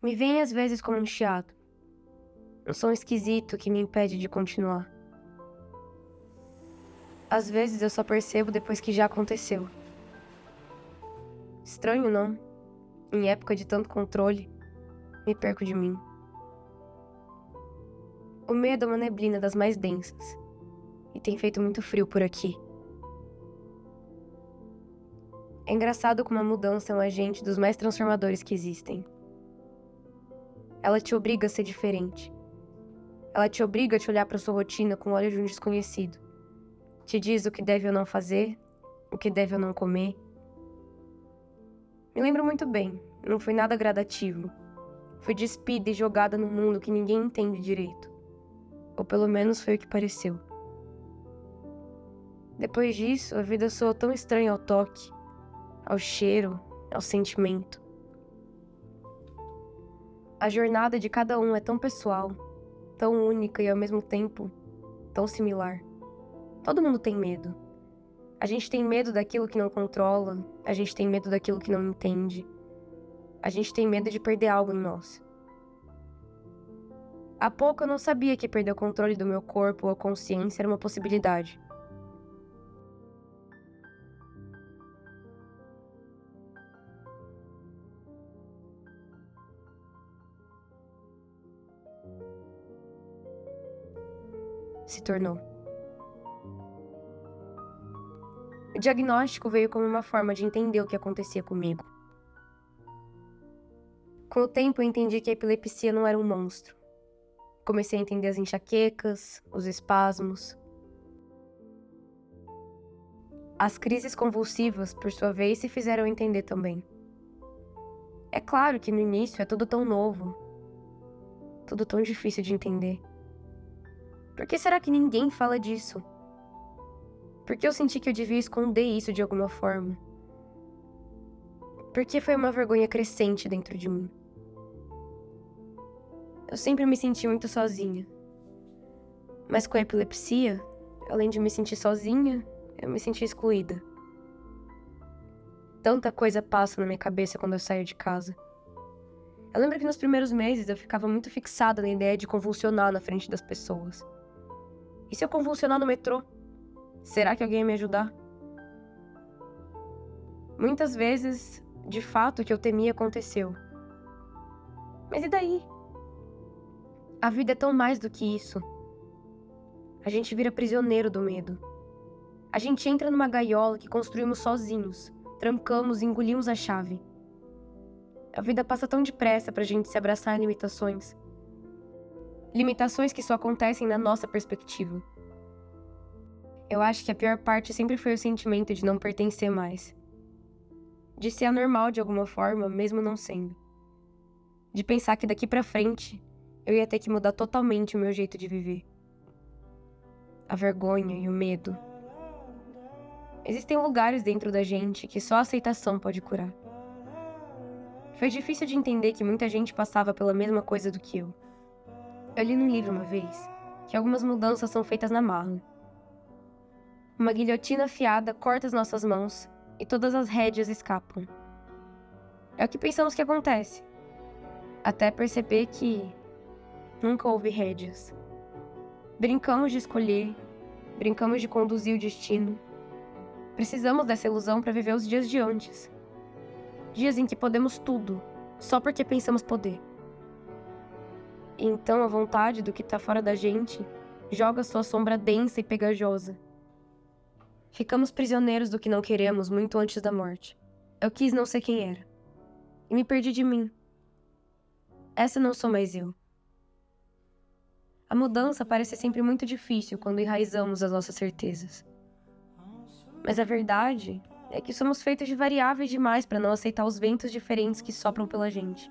Me vem às vezes como um chiado, um som esquisito que me impede de continuar. Às vezes eu só percebo depois que já aconteceu. Estranho, não? Em época de tanto controle, me perco de mim. O medo é uma neblina das mais densas, e tem feito muito frio por aqui. É engraçado como a mudança é um agente dos mais transformadores que existem. Ela te obriga a ser diferente. Ela te obriga a te olhar para sua rotina com o olho de um desconhecido. Te diz o que deve ou não fazer, o que deve ou não comer. Me lembro muito bem, não foi nada gradativo. Fui despida e jogada num mundo que ninguém entende direito. Ou pelo menos foi o que pareceu. Depois disso, a vida soou tão estranha ao toque, ao cheiro, ao sentimento. A jornada de cada um é tão pessoal, tão única e ao mesmo tempo tão similar. Todo mundo tem medo. A gente tem medo daquilo que não controla, a gente tem medo daquilo que não entende. A gente tem medo de perder algo em nós. Há pouco eu não sabia que perder o controle do meu corpo ou a consciência era uma possibilidade. Se tornou. O diagnóstico veio como uma forma de entender o que acontecia comigo. Com o tempo eu entendi que a epilepsia não era um monstro. Comecei a entender as enxaquecas, os espasmos. As crises convulsivas, por sua vez, se fizeram entender também. É claro que no início é tudo tão novo, tudo tão difícil de entender. Por que será que ninguém fala disso? Por que eu senti que eu devia esconder isso de alguma forma? Por que foi uma vergonha crescente dentro de mim? Eu sempre me senti muito sozinha. Mas com a epilepsia, além de me sentir sozinha, eu me senti excluída. Tanta coisa passa na minha cabeça quando eu saio de casa. Eu lembro que nos primeiros meses eu ficava muito fixada na ideia de convulsionar na frente das pessoas. E se eu convulsionar no metrô? Será que alguém ia me ajudar? Muitas vezes, de fato, o que eu temia aconteceu. Mas e daí? A vida é tão mais do que isso. A gente vira prisioneiro do medo. A gente entra numa gaiola que construímos sozinhos, trancamos e engolimos a chave. A vida passa tão depressa pra gente se abraçar em limitações. Limitações que só acontecem na nossa perspectiva. Eu acho que a pior parte sempre foi o sentimento de não pertencer mais. De ser anormal de alguma forma, mesmo não sendo. De pensar que daqui pra frente, eu ia ter que mudar totalmente o meu jeito de viver. A vergonha e o medo. Existem lugares dentro da gente que só a aceitação pode curar. Foi difícil de entender que muita gente passava pela mesma coisa do que eu. Eu li num livro uma vez que algumas mudanças são feitas na marra. Uma guilhotina afiada corta as nossas mãos e todas as rédeas escapam. É o que pensamos que acontece. Até perceber que nunca houve rédeas. Brincamos de escolher, brincamos de conduzir o destino. Precisamos dessa ilusão para viver os dias de antes. Dias em que podemos tudo, só porque pensamos poder. E então a vontade do que tá fora da gente joga sua sombra densa e pegajosa. Ficamos prisioneiros do que não queremos muito antes da morte. Eu quis não ser quem era. E me perdi de mim. Essa não sou mais eu. A mudança parece sempre muito difícil quando enraizamos as nossas certezas. Mas a verdade é que somos feitos de variáveis demais para não aceitar os ventos diferentes que sopram pela gente.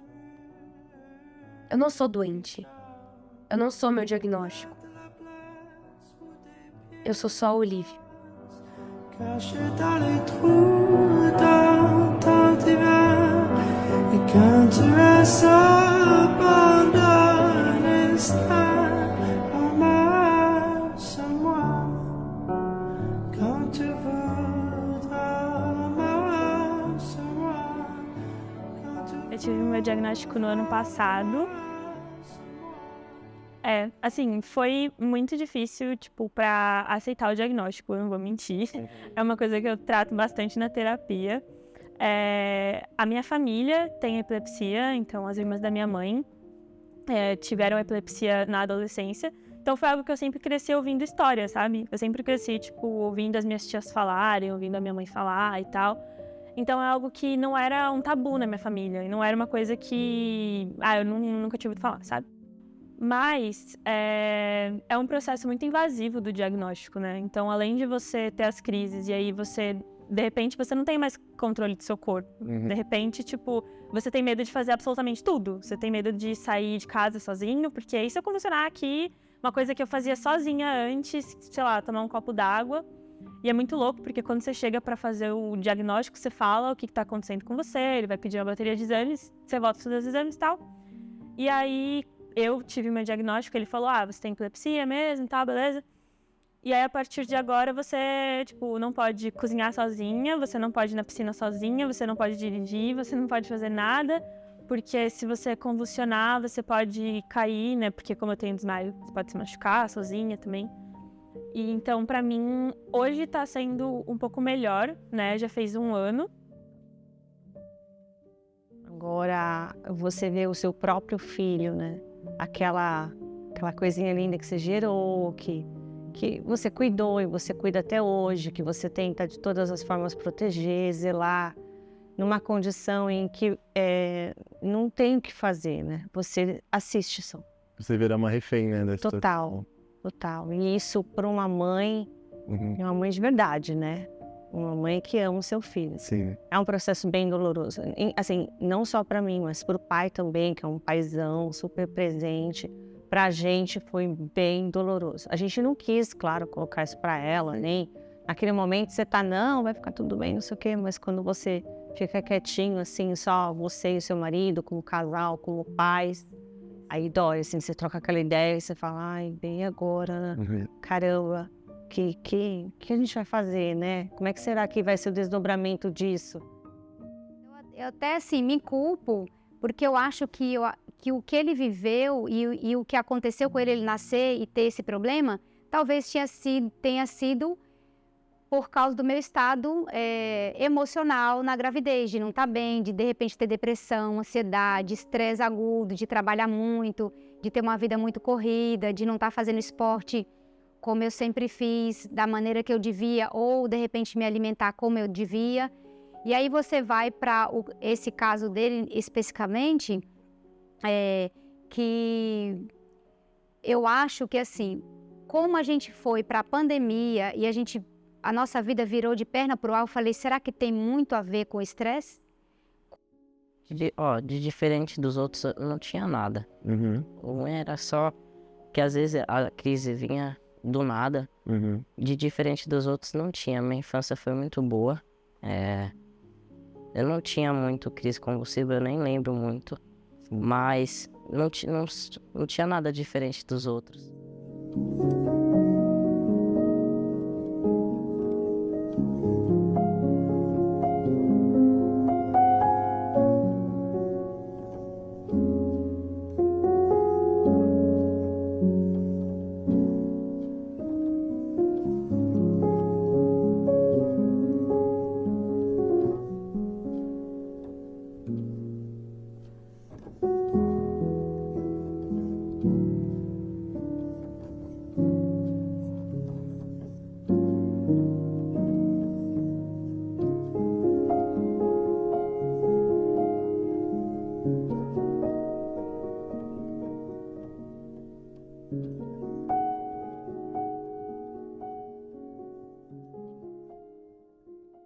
Eu não sou doente. Eu não sou meu diagnóstico. Eu sou só a Olivia. Caché dans les trous dans ton divan. Et quand tu as abandonné ça, ramasse moi. Quand tu voudras, ramasse moi. Eu tive meu diagnóstico diagnóstico no ano passado. Assim, foi muito difícil, tipo, pra aceitar o diagnóstico, eu não vou mentir. É uma coisa que eu trato bastante na terapia. A minha família tem epilepsia, então as irmãs da minha mãe tiveram epilepsia na adolescência. Então foi algo que eu sempre cresci ouvindo história, sabe? Eu sempre cresci, tipo, ouvindo as minhas tias falarem, ouvindo a minha mãe falar e tal. Então é algo que não era um tabu na minha família, e não era uma coisa que eu nunca tinha ouvido falar, sabe? Mas é um processo muito invasivo do diagnóstico, né? Então, além de você ter as crises e aí de repente, você não tem mais controle do seu corpo. De repente, tipo, você tem medo de fazer absolutamente tudo. Você tem medo de sair de casa sozinho, porque aí se eu convulsionar aqui, uma coisa que eu fazia sozinha antes, sei lá, tomar um copo d'água. E é muito louco, porque quando você chega pra fazer o diagnóstico, você fala o que tá acontecendo com você, ele vai pedir uma bateria de exames, você volta a fazer os exames e tal. E aí, eu tive meu diagnóstico, ele falou, você tem epilepsia mesmo e tal, beleza? E aí, a partir de agora, você, tipo, não pode cozinhar sozinha, você não pode ir na piscina sozinha, você não pode dirigir, você não pode fazer nada, porque se você convulsionar, você pode cair, né? Porque como eu tenho desmaio, você pode se machucar sozinha também. E então, pra mim, hoje tá sendo um pouco melhor, né? Já fez 1 ano. Agora, você vê o seu próprio filho, né? Aquela coisinha linda que você gerou, que você cuidou e você cuida até hoje, que você tenta de todas as formas proteger, zelar, numa condição em que não tem o que fazer, né? Você assiste só. Você vira uma refém, né? Da Total. E isso para uma mãe, é uma mãe de verdade, né? Uma mãe que ama o seu filho. Sim. É um processo bem doloroso. Assim, não só para mim, mas para o pai também, que é um paizão super presente. Pra gente foi bem doloroso. A gente não quis, claro, colocar isso para ela, nem naquele momento você tá, não, vai ficar tudo bem, não sei o quê, mas quando você fica quietinho, assim, só você e o seu marido, como casal, como pais, aí dói, assim, você troca aquela ideia e você fala, ai, bem agora, caramba. Que a gente vai fazer, né? Como é que será que vai ser o desdobramento disso? Eu até, assim, me culpo, porque eu acho que o que ele viveu e o que aconteceu com ele nascer e ter esse problema, talvez tenha sido por causa do meu estado emocional na gravidez, de não estar bem, de repente ter depressão, ansiedade, estresse agudo, de trabalhar muito, de ter uma vida muito corrida, de não estar fazendo esporte como eu sempre fiz, da maneira que eu devia, ou de repente me alimentar como eu devia. E aí você vai para esse caso dele especificamente, que eu acho que assim, como a gente foi para a pandemia e a nossa vida virou de perna pro ar, eu falei, será que tem muito a ver com o estresse? De diferente dos outros, não tinha nada. Um era só que às vezes a crise vinha do nada. De diferente dos outros, não tinha. Minha infância foi muito boa. Eu não tinha muito crise convulsiva, eu nem lembro muito. Mas não tinha nada diferente dos outros.